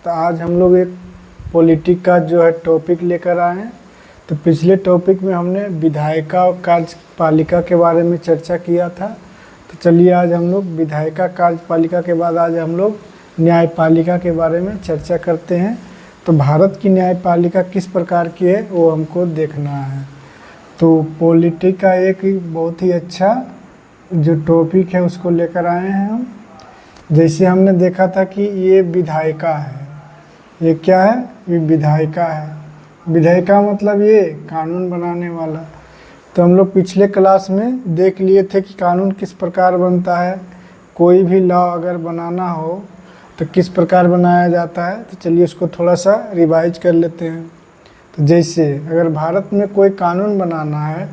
तो आज हम लोग एक पॉलिटिक का जो है टॉपिक लेकर आए हैं। तो पिछले टॉपिक में हमने विधायिका और कार्यपालिका के बारे में चर्चा किया था। तो चलिए आज हम लोग विधायिका कार्यपालिका के बाद आज हम लोग न्यायपालिका के बारे में चर्चा करते हैं। तो भारत की न्यायपालिका किस प्रकार की है वो हमको देखना है। तो पॉलिटिक का एक बहुत ही अच्छा जो टॉपिक है उसको लेकर आए हैं हम। जैसे हमने देखा था कि ये विधायिका है, ये क्या है, ये विधायिका है। विधायिका मतलब ये कानून बनाने वाला। तो हम लोग पिछले क्लास में देख लिए थे कि कानून किस प्रकार बनता है, कोई भी लॉ अगर बनाना हो तो किस प्रकार बनाया जाता है। तो चलिए उसको थोड़ा सा रिवाइज कर लेते हैं। तो जैसे अगर भारत में कोई कानून बनाना है,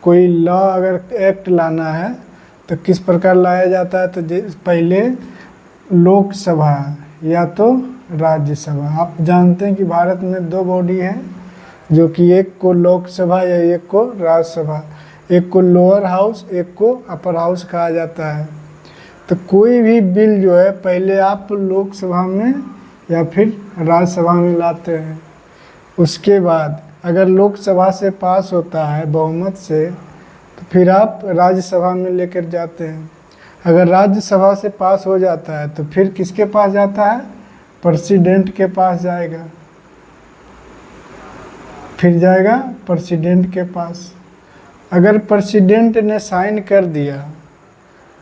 कोई लॉ अगर एक्ट लाना है तो किस प्रकार लाया जाता है। तो पहले लोकसभा या तो राज्यसभा। आप जानते हैं कि भारत में दो बॉडी है, जो कि एक को लोकसभा या एक को राज्यसभा, एक को लोअर हाउस एक को अपर हाउस कहा जाता है। तो कोई भी बिल जो है पहले आप लोकसभा में या फिर राज्यसभा में लाते हैं। उसके बाद अगर लोकसभा से पास होता है बहुमत से तो फिर आप राज्यसभा में लेकर जाते हैं। अगर राज्यसभा से पास हो जाता है तो फिर किसके पास जाता है, प्रेसिडेंट के पास जाएगा। फिर जाएगा प्रेसिडेंट के पास। अगर प्रेसिडेंट ने साइन कर दिया,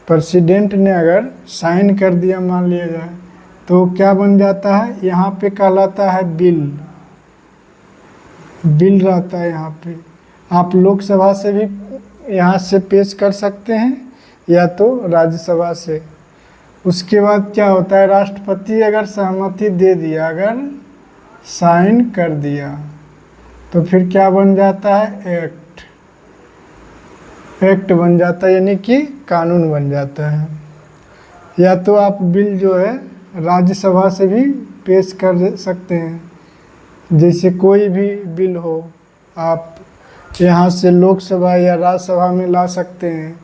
प्रेसिडेंट ने अगर साइन कर दिया मान लिया जाए, तो क्या बन जाता है, यहाँ पे कहलाता है बिल। बिल रहता है यहाँ पे। आप लोकसभा से भी यहाँ से पेश कर सकते हैं या तो राज्यसभा से। उसके बाद क्या होता है, राष्ट्रपति अगर सहमति दे दिया, अगर साइन कर दिया, तो फिर क्या बन जाता है, एक्ट। एक्ट बन जाता है, यानी कि कानून बन जाता है। या तो आप बिल जो है राज्यसभा से भी पेश कर सकते हैं। जैसे कोई भी बिल हो आप यहाँ से लोकसभा या राज्यसभा में ला सकते हैं।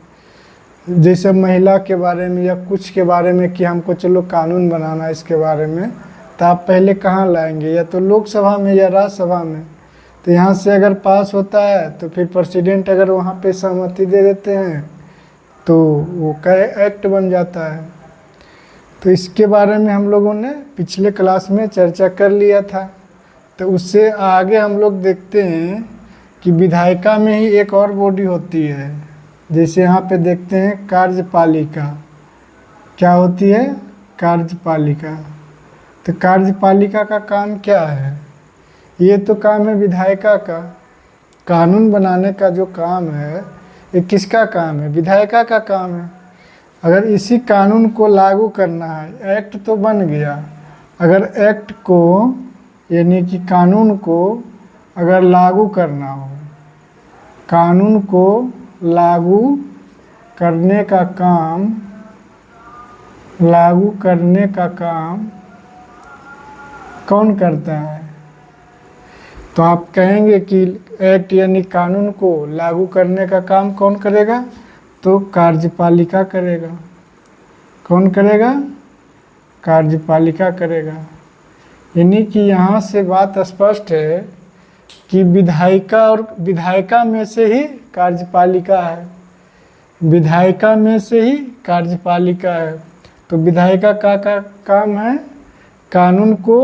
जैसे महिला के बारे में या कुछ के बारे में कि हमको चलो कानून बनाना है इसके बारे में, तो आप पहले कहाँ लाएंगे, या तो लोकसभा में या राज्यसभा में। तो यहाँ से अगर पास होता है तो फिर प्रेसिडेंट अगर वहाँ पे सहमति दे देते हैं तो वो एक्ट बन जाता है। तो इसके बारे में हम लोगों ने पिछले क्लास में चर्चा कर लिया था। तो उससे आगे हम लोग देखते हैं कि विधायिका में ही एक और बॉडी होती है। जैसे यहाँ पे देखते हैं कार्यपालिका। क्या होती है, कार्यपालिका। तो कार्यपालिका का काम क्या है, ये तो काम है विधायिका का। कानून बनाने का जो काम है ये किसका काम है, विधायिका का काम है। अगर इसी कानून को लागू करना है, एक्ट तो बन गया, अगर एक्ट को यानी कि कानून को अगर लागू करना हो, कानून को लागू करने का काम, लागू करने का काम कौन करता है। तो आप कहेंगे कि एक्ट यानी कानून को लागू करने का काम कौन करेगा, तो कार्यपालिका करेगा। कौन करेगा, कार्यपालिका करेगा। यानी कि यहाँ से बात स्पष्ट है कि विधायिका और विधायिका में से ही कार्यपालिका है, विधायिका में से ही कार्यपालिका है। तो विधायिका का काम है कानून को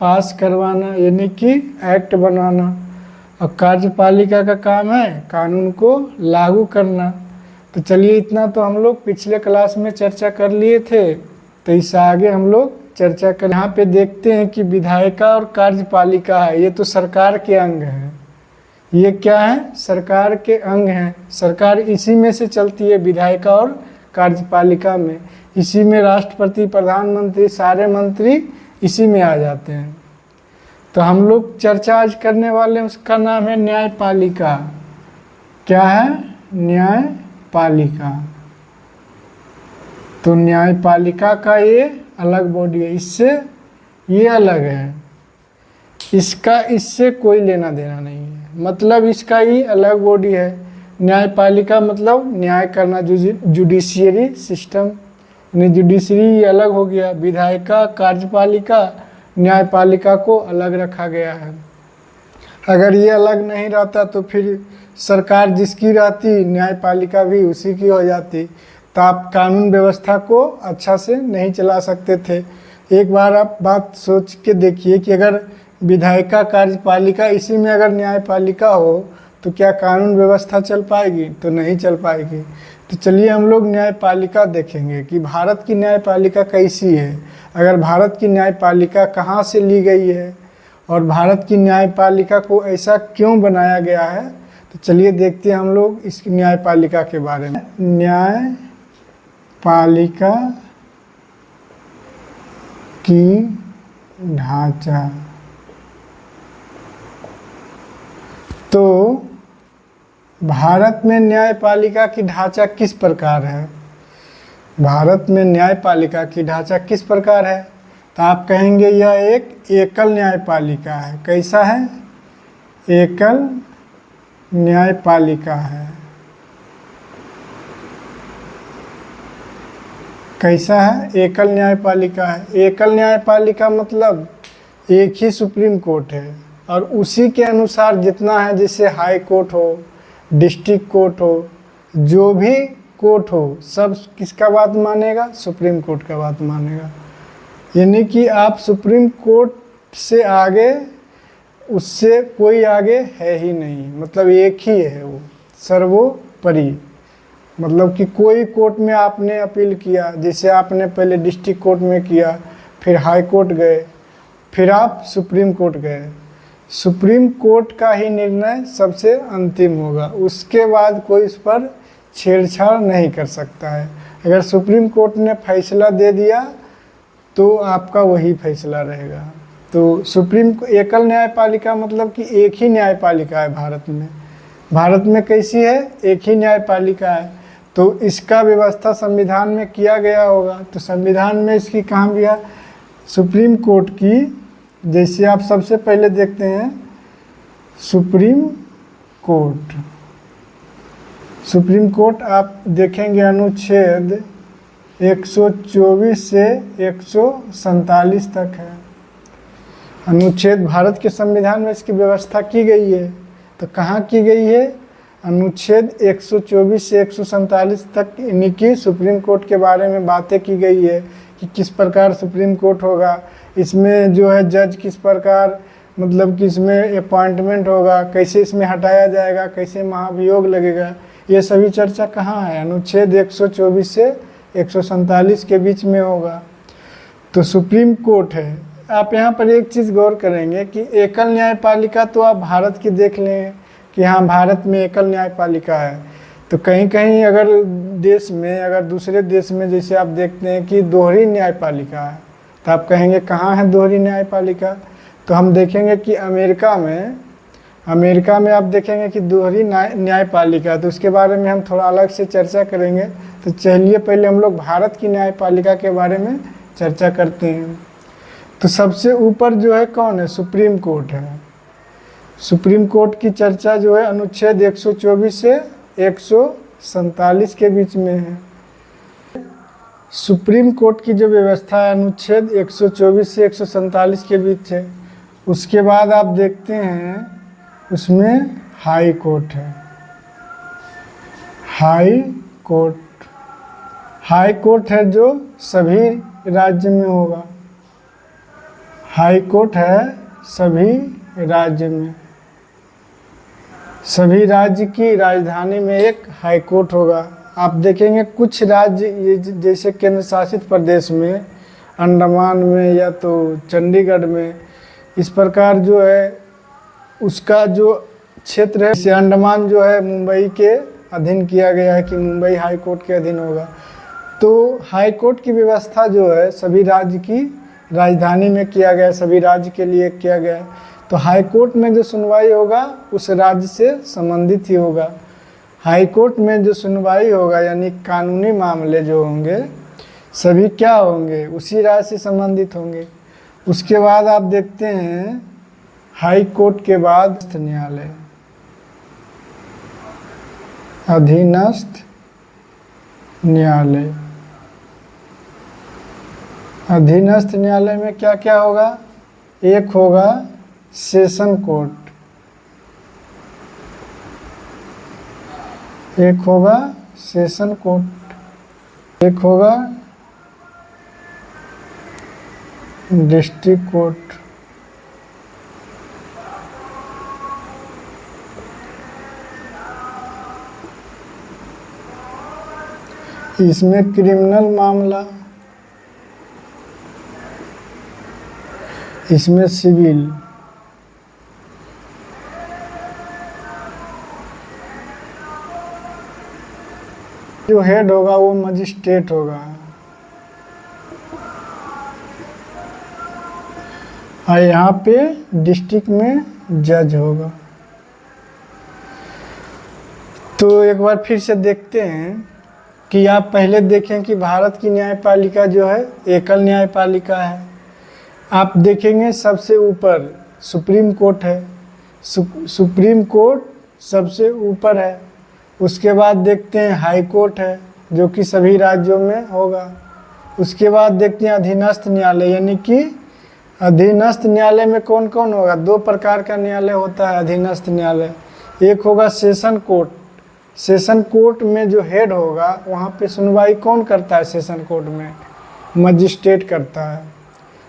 पास करवाना यानी कि एक्ट बनाना, और कार्यपालिका का काम है कानून को लागू करना। तो चलिए इतना तो हम लोग पिछले क्लास में चर्चा कर लिए थे। तो इससे आगे हम लोग चर्चा कर, यहाँ पे देखते हैं कि विधायिका और कार्यपालिका है, ये तो सरकार के अंग हैं। ये क्या है, सरकार के अंग हैं। सरकार इसी में से चलती है, विधायिका और कार्यपालिका में। इसी में राष्ट्रपति, प्रधानमंत्री, सारे मंत्री इसी में आ जाते हैं। तो हम लोग चर्चा आज करने वाले हैं, उसका नाम है न्यायपालिका। क्या है, न्यायपालिका। तो न्यायपालिका का ये अलग बॉडी है, इससे ये अलग है, इसका इससे कोई लेना देना नहीं है। मतलब इसका ही अलग बॉडी है। न्यायपालिका मतलब न्याय करना, जुडिशियरी सिस्टम, यानी जुडिशरी अलग हो गया। विधायिका, कार्यपालिका न्यायपालिका को अलग रखा गया है। अगर ये अलग नहीं रहता तो फिर सरकार जिसकी रहती, न्यायपालिका भी उसी की हो जाती, तो आप कानून व्यवस्था को अच्छा से नहीं चला सकते थे। एक बार आप बात सोच के देखिए कि अगर विधायिका कार्यपालिका इसी में अगर न्यायपालिका हो तो क्या कानून व्यवस्था चल पाएगी? तो नहीं चल पाएगी। तो चलिए हम लोग न्यायपालिका देखेंगे कि भारत की न्यायपालिका कैसी है, अगर भारत की न्यायपालिका कहाँ से ली गई है और भारत की न्यायपालिका को ऐसा क्यों बनाया गया है। तो चलिए देखते हैं हम लोग इस न्यायपालिका के बारे में। न्यायपालिका की ढांचा। तो भारत में न्यायपालिका की ढांचा किस प्रकार है? भारत में न्यायपालिका की ढांचा किस प्रकार है? तो आप कहेंगे यह एक एकल न्यायपालिका है। कैसा है? एकल न्यायपालिका है। कैसा है? एकल न्यायपालिका है। एकल न्यायपालिका मतलब एक ही सुप्रीम कोर्ट है और उसी के अनुसार जितना है, जैसे हाई कोर्ट हो, डिस्ट्रिक्ट कोर्ट हो, जो भी कोर्ट हो, सब किसका बात मानेगा? सुप्रीम कोर्ट का बात मानेगा। यानी कि आप सुप्रीम कोर्ट से आगे, उससे कोई आगे है ही नहीं, मतलब एक ही है वो, सर्वोपरि। मतलब कि कोई कोर्ट में आपने अपील किया, जैसे आपने पहले डिस्ट्रिक्ट कोर्ट में किया, फिर हाई कोर्ट गए, फिर आप सुप्रीम कोर्ट गए, सुप्रीम कोर्ट का ही निर्णय सबसे अंतिम होगा, उसके बाद कोई इस पर छेड़छाड़ नहीं कर सकता है। अगर सुप्रीम कोर्ट ने फैसला दे दिया तो आपका वही फैसला रहेगा। तो सुप्रीम एकल न्यायपालिका मतलब कि एक ही न्यायपालिका है भारत में। भारत में कैसी है? एक ही न्यायपालिका है। तो इसका व्यवस्था संविधान में किया गया होगा। तो संविधान में इसकी कहाँ भी है? सुप्रीम कोर्ट की, जैसे आप सबसे पहले देखते हैं सुप्रीम कोर्ट। सुप्रीम कोर्ट आप देखेंगे अनुच्छेद 124 से 147 तक है। अनुच्छेद भारत के संविधान में इसकी व्यवस्था की गई है। तो कहाँ की गई है? अनुच्छेद 124 से 147 तक इन्हीं की सुप्रीम कोर्ट के बारे में बातें की गई है कि किस प्रकार सुप्रीम कोर्ट होगा, इसमें जो है जज किस प्रकार, मतलब कि इसमें अपॉइंटमेंट होगा, कैसे इसमें हटाया जाएगा, कैसे महाभियोग लगेगा, ये सभी चर्चा कहाँ है? अनुच्छेद 124 से 147 के बीच में होगा। तो सुप्रीम कोर्ट है। आप यहाँ पर एक चीज़ गौर करेंगे कि एकल न्यायपालिका तो आप भारत की देख लें कि हाँ भारत में एकल न्यायपालिका है। तो कहीं कहीं अगर देश में, अगर दूसरे देश में जैसे आप देखते हैं कि दोहरी न्यायपालिका है, तो आप कहेंगे कहाँ है दोहरी न्यायपालिका? तो हम देखेंगे कि अमेरिका में आप देखेंगे कि दोहरी न्यायपालिका है। तो उसके बारे में हम थोड़ा अलग से चर्चा करेंगे। तो चलिए पहले हम लोग भारत की न्यायपालिका के बारे में चर्चा करते हैं। तो सबसे ऊपर जो है कौन है? सुप्रीम कोर्ट है। सुप्रीम कोर्ट की चर्चा जो है अनुच्छेद 124 से 147 के बीच में है। सुप्रीम कोर्ट की जो व्यवस्था है अनुच्छेद 124 से 147 के बीच है। उसके बाद आप देखते हैं उसमें हाई कोर्ट है। हाई कोर्ट है जो सभी राज्य में होगा। हाई कोर्ट है सभी राज्य में। सभी राज्य की राजधानी में एक हाई कोर्ट होगा। आप देखेंगे कुछ राज्य जैसे केंद्र शासित प्रदेश में, अंडमान में या तो चंडीगढ़ में, इस प्रकार जो है उसका जो क्षेत्र है, जैसे अंडमान जो है मुंबई के अधीन किया गया है कि मुंबई हाई कोर्ट के अधीन होगा। तो हाई कोर्ट की व्यवस्था जो है सभी राज्य की राजधानी में किया गया है, सभी राज्य के लिए किया गया है। तो हाई कोर्ट में जो सुनवाई होगा उस राज्य से संबंधित ही होगा। हाई कोर्ट में जो सुनवाई होगा यानी कानूनी मामले जो होंगे सभी क्या होंगे? उसी राज्य से संबंधित होंगे। उसके बाद आप देखते हैं हाई कोर्ट के बाद न्यायालय, अधीनस्थ न्यायालय। अधीनस्थ न्यायालय में क्या क्या होगा? एक होगा सेशन कोर्ट, एक होगा सेशन कोर्ट, एक होगा डिस्ट्रिक्ट कोर्ट। इसमें क्रिमिनल मामला, इसमें सिविल। जो हेड होगा वो मजिस्ट्रेट होगा, और यहाँ पे डिस्ट्रिक्ट में जज होगा। तो एक बार फिर से देखते हैं कि आप पहले देखें कि भारत की न्यायपालिका जो है एकल न्यायपालिका है। आप देखेंगे सबसे ऊपर सुप्रीम कोर्ट है, सुप्रीम कोर्ट सबसे ऊपर है। उसके बाद देखते हैं हाई कोर्ट है जो कि सभी राज्यों में होगा। उसके बाद देखते हैं अधीनस्थ न्यायालय, यानी कि अधीनस्थ न्यायालय में कौन कौन होगा। दो प्रकार का न्यायालय होता है अधीनस्थ न्यायालय। एक होगा सेशन कोर्ट, सेशन कोर्ट में जो हेड होगा वहाँ पे सुनवाई कौन करता है, सेशन कोर्ट में मजिस्ट्रेट करता है।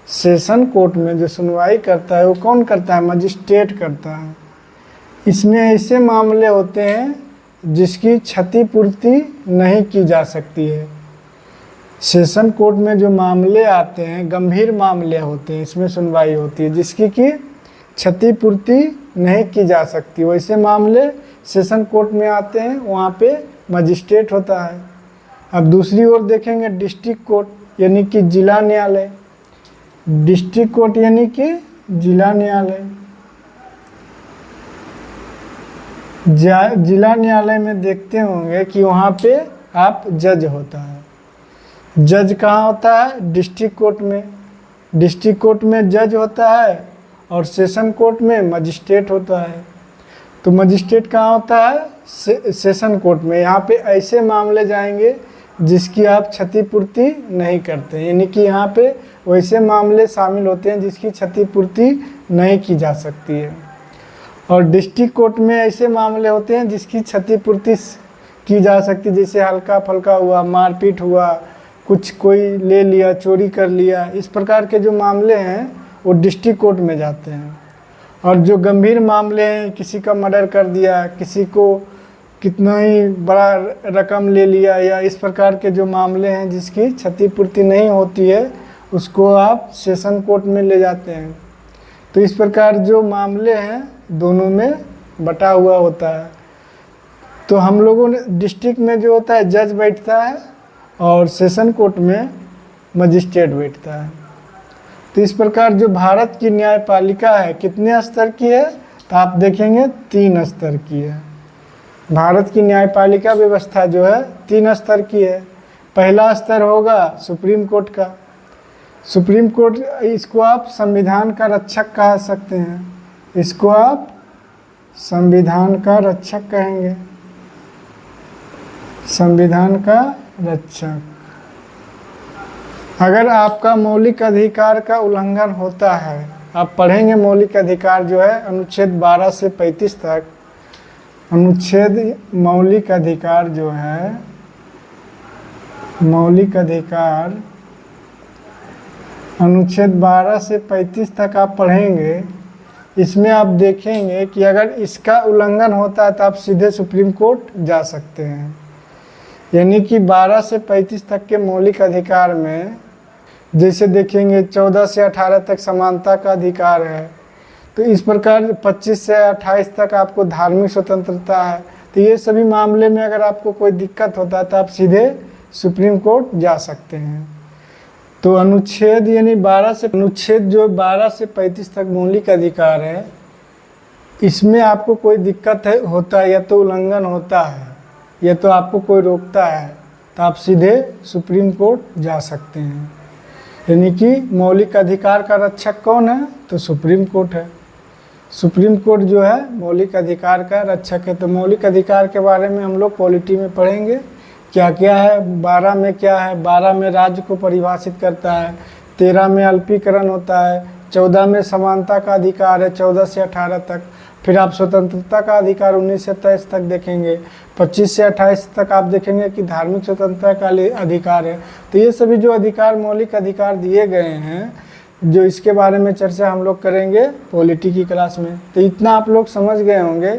सेशन कोर्ट में जो सुनवाई करता है वो कौन करता है, मजिस्ट्रेट करता है। इसमें ऐसे मामले होते हैं जिसकी क्षतिपूर्ति नहीं की जा सकती है। सेशन कोर्ट में जो मामले आते हैं गंभीर मामले होते हैं, इसमें सुनवाई होती है जिसकी कि क्षतिपूर्ति नहीं की जा सकती, वैसे मामले सेशन कोर्ट में आते हैं, वहाँ पे मजिस्ट्रेट होता है। अब दूसरी ओर देखेंगे डिस्ट्रिक्ट कोर्ट, यानी कि जिला न्यायालय। डिस्ट्रिक्ट कोर्ट यानी कि जिला न्यायालय। जिला न्यायालय में देखते होंगे कि वहाँ पे आप जज होता है। जज कहाँ होता है, डिस्ट्रिक्ट कोर्ट में। डिस्ट्रिक्ट कोर्ट में जज होता है और सेशन कोर्ट में मजिस्ट्रेट होता है। तो मजिस्ट्रेट कहाँ होता है, सेशन कोर्ट में। यहाँ पे ऐसे मामले जाएंगे जिसकी आप क्षतिपूर्ति नहीं करते, यानी कि यहाँ पे वैसे मामले शामिल होते हैं जिसकी क्षतिपूर्ति नहीं की जा सकती है। और डिस्ट्रिक्ट कोर्ट में ऐसे मामले होते हैं जिसकी क्षतिपूर्ति की जा सकती है, जैसे हल्का फल्का हुआ, मारपीट हुआ, कुछ कोई ले लिया, चोरी कर लिया, इस प्रकार के जो मामले हैं वो डिस्ट्रिक्ट कोर्ट में जाते हैं। और जो गंभीर मामले हैं, किसी का मर्डर कर दिया, किसी को कितना ही बड़ा रकम ले लिया, या इस प्रकार के जो मामले हैं जिसकी क्षतिपूर्ति नहीं होती है, उसको आप सेशन कोर्ट में ले जाते हैं। तो इस प्रकार जो मामले हैं दोनों में बटा हुआ होता है। तो हम लोगों ने डिस्ट्रिक्ट में जो होता है जज बैठता है और सेशन कोर्ट में मजिस्ट्रेट बैठता है। तो इस प्रकार जो भारत की न्यायपालिका है कितने स्तर की है, तो आप देखेंगे 3 स्तर की है। भारत की न्यायपालिका व्यवस्था जो है 3 स्तर की है। पहला स्तर होगा सुप्रीम कोर्ट का। सुप्रीम कोर्ट, इसको आप संविधान का रक्षक कह सकते हैं, इसको आप संविधान का रक्षक कहेंगे, संविधान का रक्षक। अगर आपका मौलिक अधिकार का उल्लंघन होता है, आप पढ़ेंगे मौलिक अधिकार जो है अनुच्छेद 12 से 35 तक। अनुच्छेद मौलिक अधिकार जो है, मौलिक अधिकार अनुच्छेद 12 से 35 तक आप पढ़ेंगे। इसमें आप देखेंगे कि अगर इसका उल्लंघन होता है तो आप सीधे सुप्रीम कोर्ट जा सकते हैं। यानी कि 12 से 35 तक के मौलिक अधिकार में जैसे देखेंगे 14 से 18 तक समानता का अधिकार है। तो इस प्रकार 25 से 28 तक आपको धार्मिक स्वतंत्रता है। तो ये सभी मामले में अगर आपको कोई दिक्कत होता है तो आप सीधे सुप्रीम कोर्ट जा सकते हैं। तो अनुच्छेद यानी 12 से अनुच्छेद जो 12 से 35 तक मौलिक अधिकार है, इसमें आपको कोई दिक्कत है होता है या तो उल्लंघन होता है या तो आपको कोई रोकता है तो आप सीधे सुप्रीम कोर्ट जा सकते हैं। यानी कि मौलिक अधिकार का रक्षक कौन है, तो सुप्रीम कोर्ट है। सुप्रीम कोर्ट जो है मौलिक अधिकार का रक्षक है। तो मौलिक अधिकार के बारे में हम लोग पॉलिटी में पढ़ेंगे क्या क्या है। 12 में क्या है, 12 में राज्य को परिभाषित करता है, 13 में अल्पीकरण होता है, 14 में समानता का अधिकार है 14 से 18 तक। फिर आप स्वतंत्रता का अधिकार 19 से 23 तक देखेंगे। 25 से 28 तक आप देखेंगे कि धार्मिक स्वतंत्रता का अधिकार है। तो ये सभी जो अधिकार, मौलिक अधिकार दिए गए हैं, जो इसके बारे में चर्चा हम लोग करेंगे पॉलिटी की क्लास में। तो इतना आप लोग समझ गए होंगे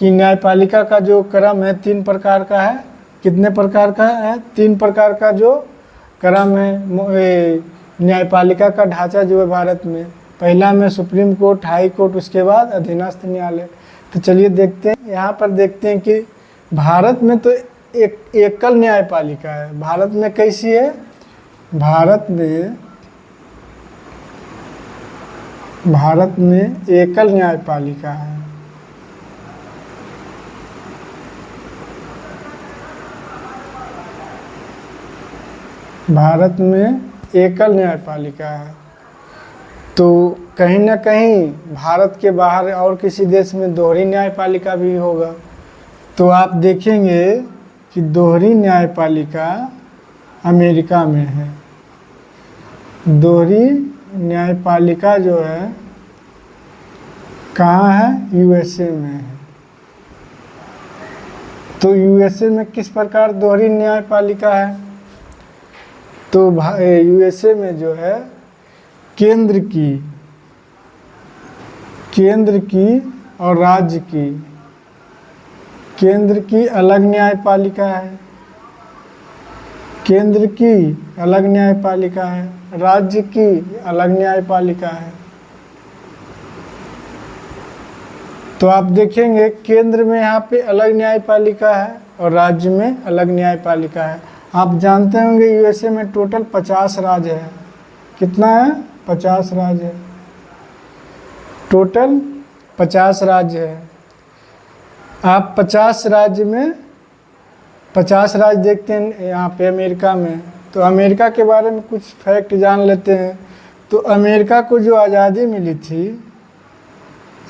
कि न्यायपालिका का जो क्रम है 3 प्रकार का है। कितने प्रकार का है? 3 प्रकार का जो क्रम है न्यायपालिका का ढांचा जो है भारत में। पहला में सुप्रीम कोर्ट, हाई कोर्ट, उसके बाद अधीनस्थ न्यायालय। तो चलिए देखते हैं, यहाँ पर देखते हैं कि भारत में तो एक एकल न्यायपालिका है। भारत में कैसी है? भारत में एकल न्यायपालिका है। भारत में एकल न्यायपालिका है। तो कहीं ना कहीं भारत के बाहर और किसी देश में दोहरी न्यायपालिका भी होगा। तो आप देखेंगे कि दोहरी न्यायपालिका अमेरिका में है। दोहरी न्यायपालिका जो है कहाँ है? यूएसए में है। तो यूएसए में किस प्रकार दोहरी न्यायपालिका है? तो यूएसए में जो है केंद्र की और राज्य की, केंद्र की अलग न्यायपालिका है, केंद्र की अलग न्यायपालिका है, राज्य की अलग न्यायपालिका है। तो आप देखेंगे केंद्र में यहाँ पे अलग न्यायपालिका है और राज्य में अलग न्यायपालिका है। आप जानते होंगे यूएसए में टोटल 50 राज्य है। कितना है? 50 राज्य है। टोटल 50 राज्य है। आप 50 राज्य में 50 राज्य देखते हैं यहाँ पे अमेरिका में। तो अमेरिका के बारे में कुछ फैक्ट जान लेते हैं। तो अमेरिका को जो आज़ादी मिली थी,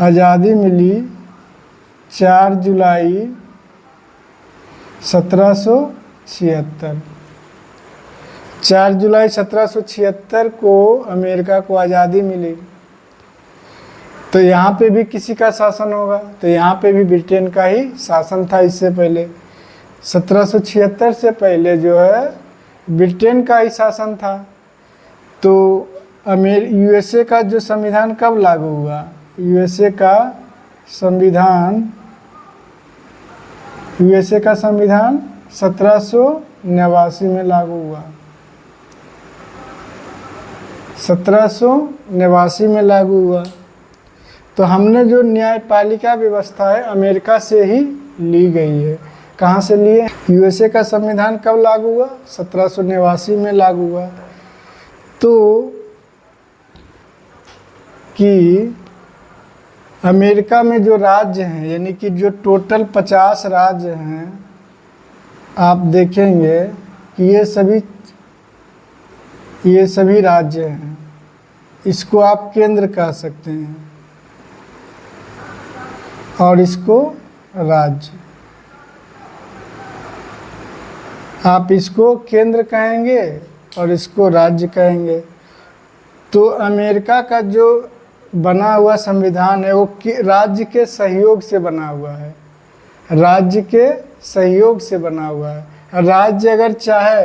आज़ादी मिली 4 जुलाई 1776। 4 जुलाई 1776 को अमेरिका को आज़ादी मिली। तो यहाँ पे भी किसी का शासन होगा? तो यहाँ पे भी ब्रिटेन का ही शासन था। इससे पहले 1776 से पहले जो है ब्रिटेन का ही शासन था। तो यूएसए का जो संविधान कब लागू हुआ? यूएसए का संविधान 1789 में लागू हुआ। 1789 में लागू हुआ। तो हमने जो न्यायपालिका व्यवस्था है अमेरिका से ही ली गई है। कहाँ से लिए? यूएसए का संविधान कब लागू हुआ? 1789 में लागू हुआ। तो कि अमेरिका में जो राज्य हैं, यानी कि जो टोटल 50 राज्य हैं, आप देखेंगे कि ये सभी राज्य हैं। इसको आप केंद्र कह सकते हैं और इसको राज्य। आप इसको केंद्र कहेंगे और इसको राज्य कहेंगे। तो अमेरिका का जो बना हुआ संविधान है वो राज्य के सहयोग से बना हुआ है। राज्य के सहयोग से बना हुआ है। राज्य अगर चाहे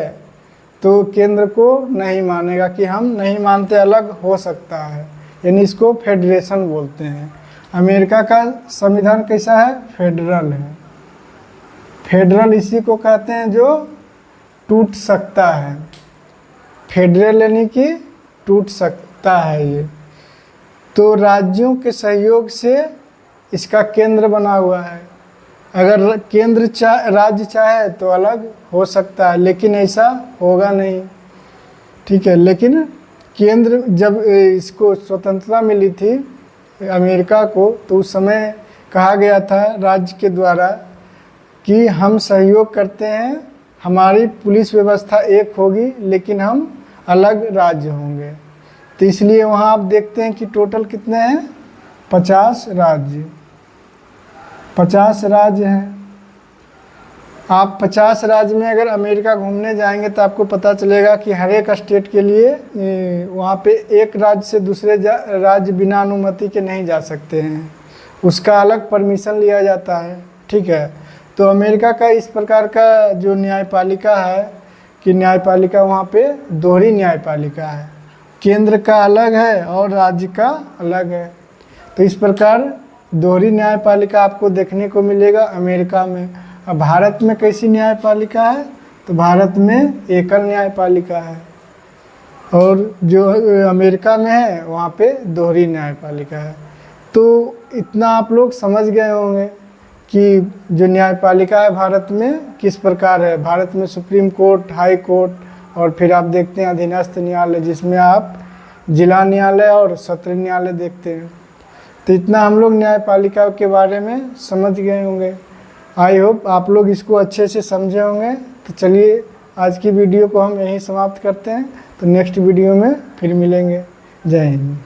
तो केंद्र को नहीं मानेगा कि हम नहीं मानते, अलग हो सकता है। यानी इसको फेडरेशन बोलते हैं। अमेरिका का संविधान कैसा है? फेडरल है। फेडरल इसी को कहते हैं जो टूट सकता है। फेडरल यानी कि टूट सकता है ये। तो राज्यों के सहयोग से इसका केंद्र बना हुआ है। अगर राज्य चाहे तो अलग हो सकता है, लेकिन ऐसा होगा नहीं। ठीक है। लेकिन केंद्र, जब इसको स्वतंत्रता मिली थी अमेरिका को, तो उस समय कहा गया था राज्य के द्वारा कि हम सहयोग करते हैं, हमारी पुलिस व्यवस्था एक होगी लेकिन हम अलग राज्य होंगे। तो इसलिए वहाँ आप देखते हैं कि टोटल कितने हैं? 50 राज्य। 50 राज्य हैं। आप 50 राज्य में अगर अमेरिका घूमने जाएंगे तो आपको पता चलेगा कि हर एक स्टेट के लिए वहाँ पे एक राज्य से दूसरे राज्य बिना अनुमति के नहीं जा सकते हैं, उसका अलग परमिशन लिया जाता है। ठीक है, तो अमेरिका का इस प्रकार का जो न्यायपालिका है कि न्यायपालिका वहाँ पे दोहरी न्यायपालिका है, केंद्र का अलग है और राज्य का अलग है। तो इस प्रकार दोहरी न्यायपालिका आपको देखने को मिलेगा अमेरिका में। अब भारत में कैसी न्यायपालिका है, तो भारत में एकल न्यायपालिका है, और जो अमेरिका में है वहाँ पे दोहरी न्यायपालिका है। तो इतना आप लोग समझ गए होंगे कि जो न्यायपालिका है भारत में किस प्रकार है। भारत में सुप्रीम कोर्ट, हाई कोर्ट और फिर आप देखते हैं अधीनस्थ न्यायालय, जिसमें आप जिला न्यायालय और सत्र न्यायालय देखते हैं। तो इतना हम लोग न्यायपालिका के बारे में समझ गए होंगे। आई होप आप लोग इसको अच्छे से समझे होंगे। तो चलिए आज की वीडियो को हम यहीं समाप्त करते हैं, तो नेक्स्ट वीडियो में फिर मिलेंगे। जय हिंद।